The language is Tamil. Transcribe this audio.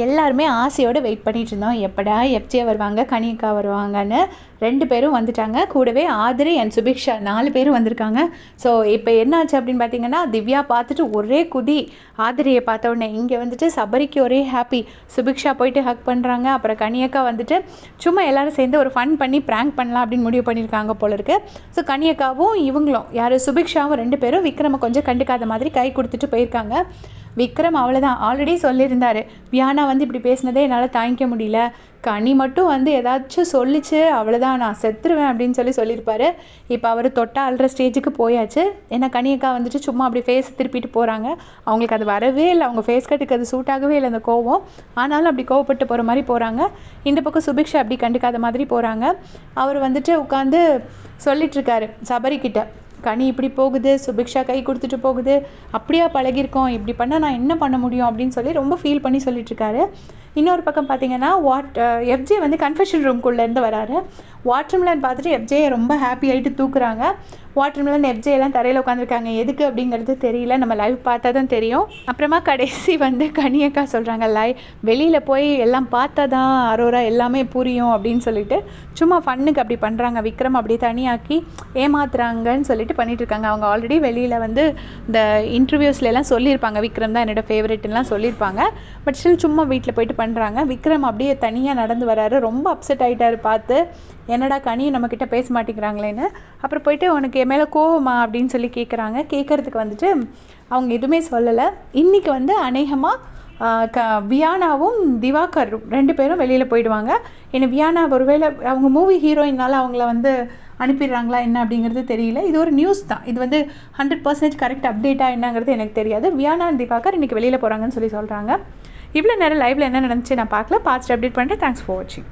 எல்லாருமே ஆசையோடு வெயிட் பண்ணிட்டு இருந்தோம். எப்படா எஃப்ஜே வருவாங்க, கனியக்கா வருவாங்கன்னு. 2 பேரும் வந்துட்டாங்க. கூடவே ஆதிரி அண்ட் சுபிக்ஷா 4 பேரும் வந்திருக்காங்க. ஸோ இப்போ என்னாச்சு அப்படின்னு பார்த்தீங்கன்னா, திவ்யா பார்த்துட்டு ஒரே குதி. ஆதிரியை பார்த்த உடனே இங்கே வந்துட்டு சபரிக்கு ஒரே ஹாப்பி. சுபிக்ஷா போயிட்டு ஹக் பண்ணுறாங்க. அப்புறம் கனியக்கா வந்துட்டு சும்மா எல்லோரும் சேர்ந்து ஒரு ஃபன் பண்ணி ப்ராங்க் பண்ணலாம் அப்படின்னு முடிவு பண்ணியிருக்காங்க போல இருக்கு. ஸோ கனியக்காவும் இவங்களும் யார் சுபிக்ஷாவும் 2 பேரும் விக்ரமை கொஞ்சம் கண்டுக்காத மாதிரி கை கொடுத்துட்டு போயிருக்காங்க. விக்ரம் அவ்வளோதான், ஆல்ரெடி சொல்லியிருந்தார், வியானா வந்து இப்படி பேசினதே என்னால் தாங்கிக்க முடியல, கனி மட்டும் வந்து ஏதாச்சும் சொல்லிச்சு அவ்வளோதான் நான் செத்துருவேன் அப்படின்னு சொல்லியிருப்பாரு. இப்போ அவர் தொட்டா அழுற ஸ்டேஜுக்கு போயாச்சு. ஏன்னா கனியக்கா வந்துட்டு சும்மா அப்படி ஃபேஸ் திருப்பிட்டு போகிறாங்க. அவங்களுக்கு அது வரவே இல்லை, அவங்க ஃபேஸ் கட்டுக்கு அது சூட் ஆகவே இல்லை அந்த கோவம். ஆனாலும் அப்படி கோவப்பட்டு போகிற மாதிரி போகிறாங்க. இந்த பக்கம் சுபிக்ஷா அப்படி கண்டுக்காத மாதிரி போகிறாங்க. அவர் வந்துட்டு உட்காந்து சொல்லிட்டுருக்காரு சபரிக்கிட்ட, கனி இப்படி போகுது, சுபிக்ஷா கை கொடுத்துட்டு போகுது, அப்படியா பழகிருக்கோம், இப்படி பண்ணால் நான் என்ன பண்ண முடியும் அப்படின்னு சொல்லி ரொம்ப ஃபீல் பண்ணி சொல்லிட்டுருக்காரு. இன்னொரு பக்கம் பார்த்தீங்கன்னா எஃப்ஜே வந்து கன்ஃபெஷன் ரூம்குள்ளேருந்து வராரு. வாட்டர்மெலன் பார்த்துட்டு எஃப்ஜே ரொம்ப ஹாப்பி ஆகிட்டு தூக்குறாங்க. வாட்டர்மெலன் எஃப்ஜே எல்லாம் தரையில் உட்காந்துருக்காங்க. எதுக்கு அப்படிங்கிறது தெரியல, நம்ம லைவ் பார்த்தா தான் தெரியும். அப்புறமா கடைசி வந்து கனியக்கா சொல்கிறாங்க, வெளியில் போய் எல்லாம் பார்த்தா தான் அரோரா எல்லாமே புரியும் அப்படின்னு சொல்லிட்டு சும்மா ஃபன்னுக்கு அப்படி பண்ணுறாங்க. விக்ரம் அப்படி தனியாக்கி ஏமாத்துறாங்கன்னு சொல்லிட்டு பண்ணிகிட்ருக்காங்க. அவங்க ஆல்ரெடி வெளியில் வந்து இந்த இன்டர்வியூஸ்லாம் சொல்லியிருப்பாங்க, விக்ரம் தான் என்னோடய ஃபேவரெட்லாம் சொல்லியிருப்பாங்க. பட் ஸ்டில் சும்மா வீட்டில் போயிட்டு பண்ணுறாங்க. விக்ரம் அப்படியே தனியாக நடந்து வராரு. ரொம்ப அப்செட் ஆகிட்டார் பார்த்து, என்னடா கனியும் நம்மக்கிட்ட பேச மாட்டேங்கிறாங்களேன்னு. அப்புறம் போயிட்டு உனக்கு என் மேலே கோவமா அப்படின்னு சொல்லி கேட்குறதுக்கு வந்துட்டு அவங்க எதுவுமே சொல்லலை. இன்றைக்கி வந்து அநேகமாக வியானாவும் திவாகரும் 2 பேரும் வெளியில் போயிடுவாங்க. ஏன்னா வியானா ஒருவேளை அவங்க மூவி ஹீரோயினால் அவங்கள வந்து அனுப்பிடுறாங்களா என்ன அப்படிங்கிறது தெரியல. இது ஒரு நியூஸ் தான், இது வந்து 100% கரெக்ட் அப்டேட்டாக என்னங்கிறது எனக்கு தெரியாது. வியானா அண்ட் திவாகர் இன்றைக்கி வெளியில் போகிறாங்கன்னு சொல்கிறாங்க. இவ்வளோ நேரம் லைவில் என்ன நடந்துச்சு நான் பார்க்கல, பார்த்துட்டு அப்டேட் பண்ணிட்டு தேங்க்ஸ் ஃபார் வாட்சிங்.